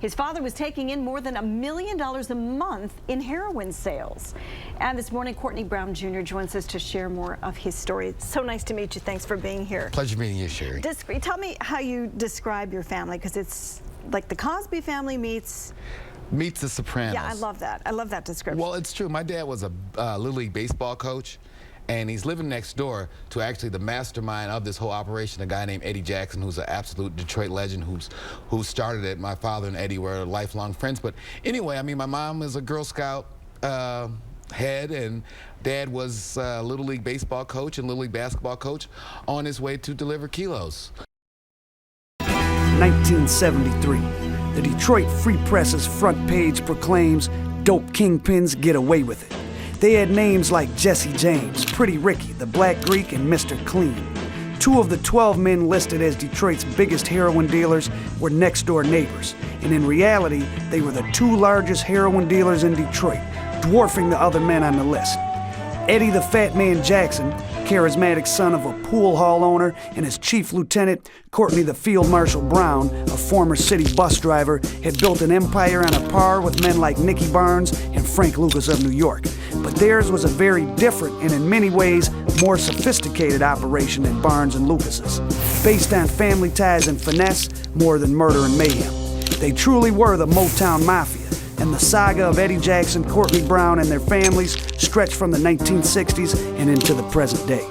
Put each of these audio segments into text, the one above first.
His father was taking in more than $1 million a month in heroin sales. And this morning, Courtney Brown Jr. joins us to share more of his story. It's so nice to meet you. Thanks for being here. Pleasure meeting you, Sherry. Tell me how you describe your family, because it's like the Cosby family meets the Sopranos. Yeah, I love that. I love that description. Well, it's true. My dad was a Little League baseball coach, and he's living next door to actually the mastermind of this whole operation, a guy named Eddie Jackson, who's an absolute Detroit legend, who started it. My father and Eddie were lifelong friends. But anyway, I mean, my mom is a Girl Scout head, and Dad was a Little League baseball coach and Little League basketball coach on his way to deliver kilos. 1973. The Detroit Free Press's front page proclaims, "Dope kingpins get away with it." They had names like Jesse James, Pretty Ricky, the Black Greek, and Mr. Clean. 2 of the 12 men listed as Detroit's biggest heroin dealers were next-door neighbors, and in reality, they were the 2 largest heroin dealers in Detroit, dwarfing the other men on the list. Eddie the Fat Man Jackson, charismatic son of a pool hall owner, and his chief lieutenant, Courtney the Field Marshal Brown, a former city bus driver, had built an empire on a par with men like Nicky Barnes and Frank Lucas of New York. But theirs was a very different and in many ways more sophisticated operation than Barnes and Lucas's, based on family ties and finesse more than murder and mayhem. They truly were the Motown Mafia, and the saga of Eddie Jackson, Courtney Brown, and their families stretched from the 1960s and into the present day.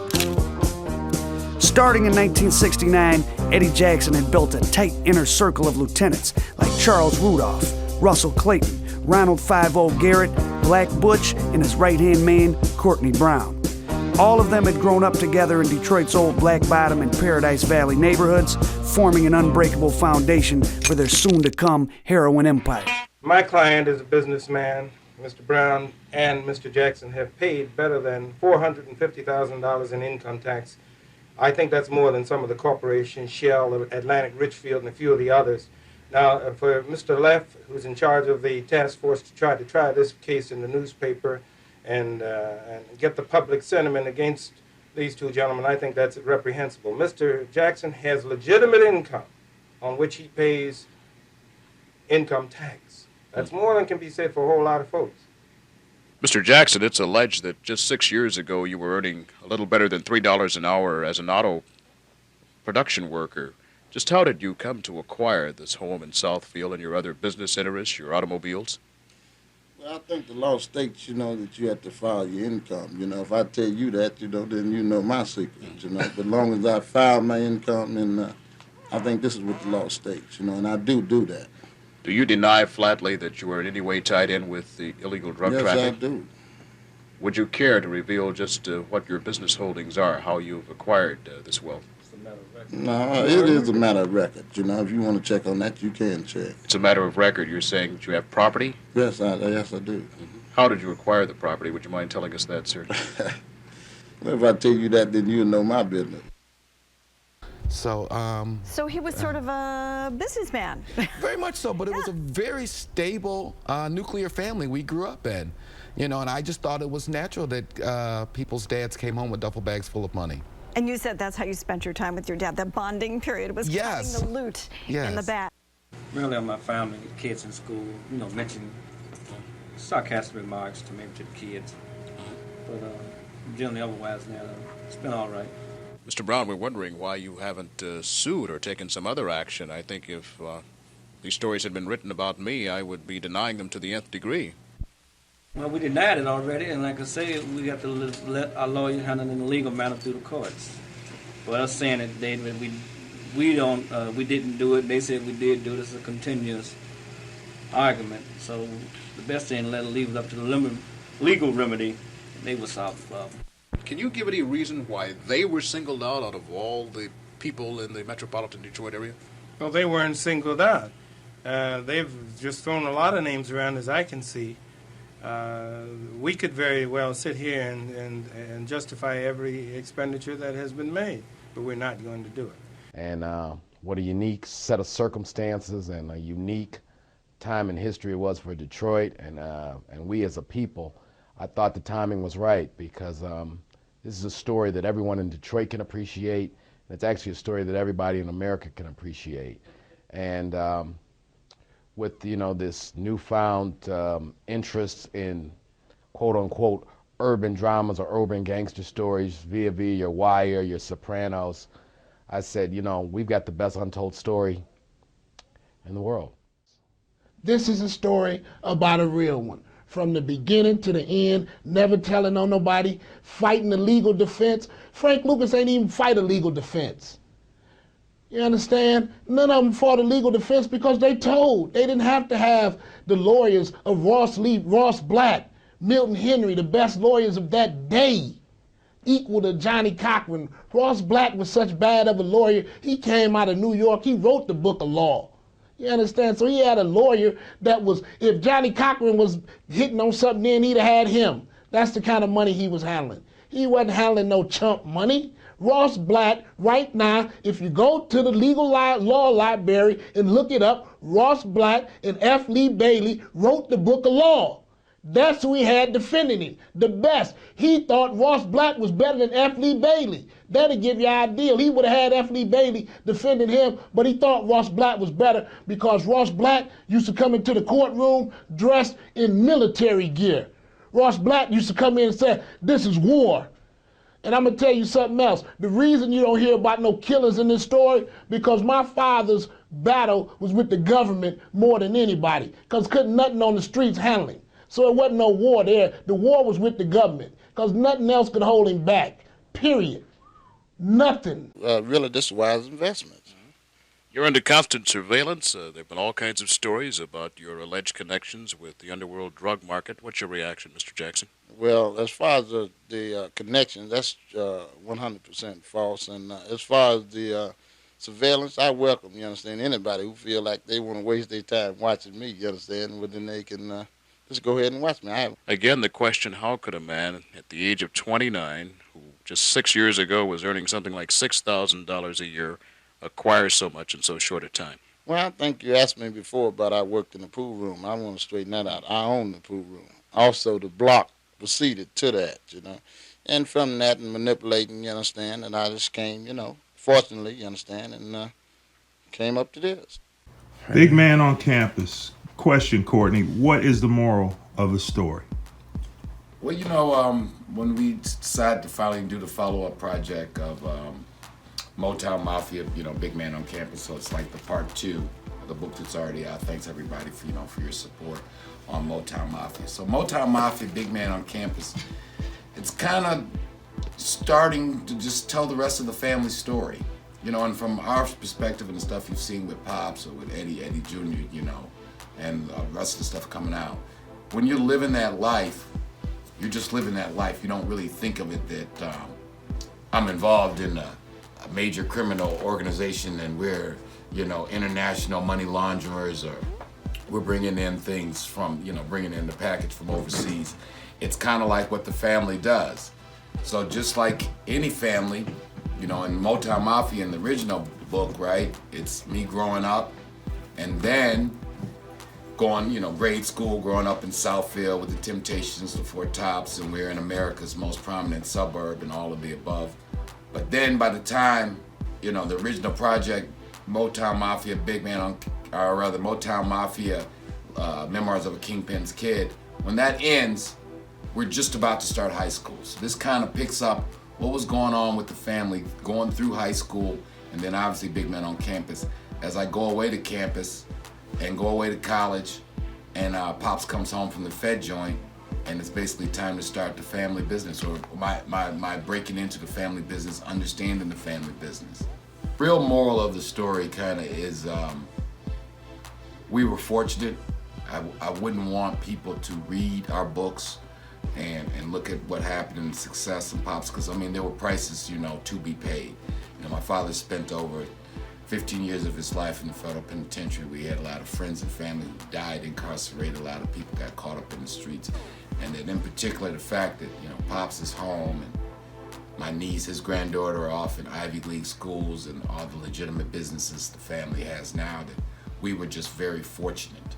Starting in 1969, Eddie Jackson had built a tight inner circle of lieutenants like Charles Rudolph, Russell Clayton, Ronald 5-0 Garrett, Black Butch, and his right-hand man, Courtney Brown. All of them had grown up together in Detroit's old Black Bottom and Paradise Valley neighborhoods, forming an unbreakable foundation for their soon-to-come heroin empire. My client is a businessman. Mr. Brown and Mr. Jackson have paid better than $450,000 in income tax. I think that's more than some of the corporations, Shell, Atlantic Richfield, and a few of the others. Now, for Mr. Leff, who's in charge of the task force to try this case in the newspaper and get the public sentiment against these 2 gentlemen, I think that's reprehensible. Mr. Jackson has legitimate income on which he pays income tax. That's more than can be said for a whole lot of folks. Mr. Jackson, it's alleged that just 6 years ago you were earning a little better than $3 an hour as an auto production worker. Just how did you come to acquire this home in Southfield and your other business interests, your automobiles? Well, I think the law states, that you have to file your income. If I tell you that, then you know my secret, But as long as I file my income, and I think this is what the law states, and I do that. Do you deny flatly that you were in any way tied in with the illegal drug traffic? Yes, I do. Would you care to reveal just what your business holdings are, how you've acquired this wealth? No, it is a matter of record. If you want to check on that, you can check. It's a matter of record. You're saying that you have property? Yes, I do. Mm-hmm. How did you acquire the property? Would you mind telling us that, sir? Well, if I tell you that, then you'll know my business. So he was sort of a businessman. Very much so, but it was a very stable nuclear family we grew up in, and I just thought it was natural that people's dads came home with duffel bags full of money. And you said that's how you spent your time with your dad. That bonding period was counting the loot in the bag. Really, my family, kids in school, mention sarcastic remarks to maybe to the kids. But generally otherwise now, it's been all right. Mr. Brown, we're wondering why you haven't sued or taken some other action. I think if these stories had been written about me, I would be denying them to the nth degree. Well, we denied it already, and like I say, we have to let our lawyers handle it in a legal manner through the courts. But us saying that we didn't do it, they said we did do it. It's a continuous argument. So the best thing, let it leave it up to the legal remedy, and they will solve the problem. Can you give any reason why they were singled out of all the people in the metropolitan Detroit area? Well, they weren't singled out. They've just thrown a lot of names around, as I can see. We could very well sit here and justify every expenditure that has been made, but we're not going to do it. And what a unique set of circumstances and a unique time in history it was for Detroit, and we as a people. I thought the timing was right because this is a story that everyone in Detroit can appreciate, and it's actually a story that everybody in America can appreciate. And with, this newfound interest in quote-unquote urban dramas or urban gangster stories via your Wire, your Sopranos, I said, we've got the best untold story in the world. This is a story about a real one. From the beginning to the end, never telling on nobody, fighting the legal defense. Frank Lucas ain't even fight a legal defense. You understand? None of them fought a legal defense because they told. They didn't have to have the lawyers of Ross Black, Milton Henry, the best lawyers of that day, equal to Johnny Cochran. Ross Black was such bad of a lawyer, he came out of New York, he wrote the book of law. You understand? So he had a lawyer that was, if Johnny Cochran was hitting on something, then he'd have had him. That's the kind of money he was handling. He wasn't handling no chump money. Ross Black, right now, if you go to the legal law library and look it up, Ross Black and F. Lee Bailey wrote the book of law. That's who he had defending him, the best. He thought Ross Black was better than F. Lee Bailey. That'll give you an idea. He would have had F. Lee Bailey defending him, but he thought Ross Black was better because Ross Black used to come into the courtroom dressed in military gear. Ross Black used to come in and say, this is war. And I'm going to tell you something else. The reason you don't hear about no killers in this story, because my father's battle was with the government more than anybody, because couldn't nothing on the streets handle him. So it wasn't no war there. The war was with the government, because nothing else could hold him back, period. Nothing. Really, this is wise investments. You're under constant surveillance. There have been all kinds of stories about your alleged connections with the underworld drug market. What's your reaction, Mr. Jackson? Well, as far as the connections, that's 100% false. And as far as the surveillance, I welcome, you understand, anybody who feel like they want to waste their time watching me, you understand, well, then they can just go ahead and watch me. Again, the question, how could a man at the age of 29, who just 6 years ago was earning something like $6,000 a year, acquire so much in so short a time? Well, I think you asked me before about I worked in the pool room. I want to straighten that out. I own the pool room. Also, the block proceeded to that, And from that and manipulating, you understand, and I just came, fortunately, you understand, and came up to this. Big man on campus. Question, Courtney, what is the moral of the story? Well, when we decided to finally do the follow-up project of Motown Mafia, Big Man on Campus, so it's like the part 2 of the book that's already out. Thanks everybody for your support on Motown Mafia. So Motown Mafia, Big Man on Campus, it's kind of starting to just tell the rest of the family story, and from our perspective and the stuff you've seen with Pops or with Eddie Jr., and the rest of the stuff coming out. When you're living that life, you're just living that life. You don't really think of it that I'm involved in a major criminal organization and we're, international money launderers, or we're bringing in things from, bringing in the package from overseas. It's kind of like what the family does. So just like any family, in Motown Mafia in the original book, right? It's me growing up and then going, grade school, growing up in Southfield with the Temptations, the Four Tops, and we're in America's most prominent suburb and all of the above. But then by the time, the original project, Motown Mafia, Motown Mafia, Memoirs of a Kingpin's Kid, when that ends, we're just about to start high school. So this kind of picks up what was going on with the family going through high school, and then obviously Big Man on Campus. As I go away to campus and go away to college, and Pops comes home from the Fed joint, and it's basically time to start the family business, or my breaking into the family business, understanding the family business. Real moral of the story kind of is we were fortunate. I wouldn't want people to read our books and look at what happened in success and Pops, because there were prices, to be paid. My father spent over 15 years of his life in the federal penitentiary. We had a lot of friends and family who died incarcerated. A lot of people got caught up in the streets. And then in particular, the fact that, Pops is home and my niece, his granddaughter, are off in Ivy League schools and all the legitimate businesses the family has now, that we were just very fortunate.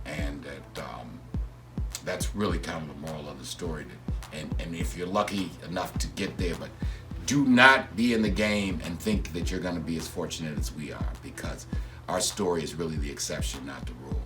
And that that's really kind of the moral of the story. And if you're lucky enough to get there, but do not be in the game and think that you're going to be as fortunate as we are, because our story is really the exception, not the rule.